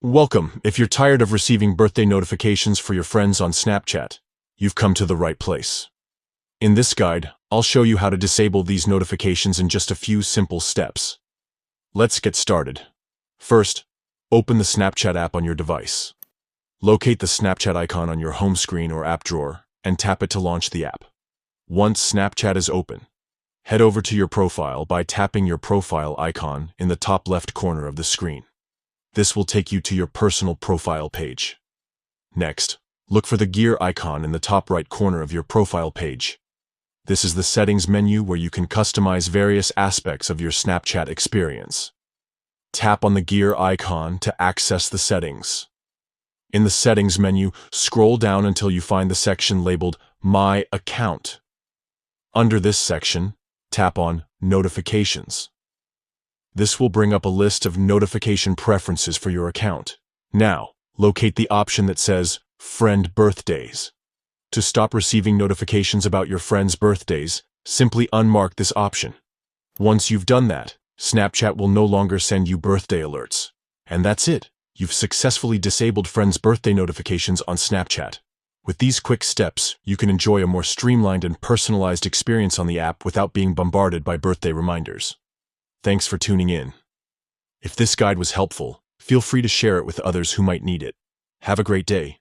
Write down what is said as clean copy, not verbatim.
Welcome. If you're tired of receiving birthday notifications for your friends on Snapchat, you've come to the right place. In this guide, I'll show you how to disable these notifications in just a few simple steps. Let's get started. First, open the Snapchat app on your device. Locate the Snapchat icon on your home screen or app drawer and tap it to launch the app. Once Snapchat is open, head over to your profile by tapping your profile icon in the top left corner of the screen. This will take you to your personal profile page. Next, look for the gear icon in the top right corner of your profile page. This is the settings menu where you can customize various aspects of your Snapchat experience. Tap on the gear icon to access the settings. In the settings menu, scroll down until you find the section labeled My Account. Under this section, tap on Notifications. This will bring up a list of notification preferences for your account. Now, locate the option that says Friend Birthdays. To stop receiving notifications about your friends' birthdays, simply unmark this option. Once you've done that, Snapchat will no longer send you birthday alerts. And that's it. You've successfully disabled friends' birthday notifications on Snapchat. With these quick steps, you can enjoy a more streamlined and personalized experience on the app without being bombarded by birthday reminders. Thanks for tuning in. If this guide was helpful, feel free to share it with others who might need it. Have a great day.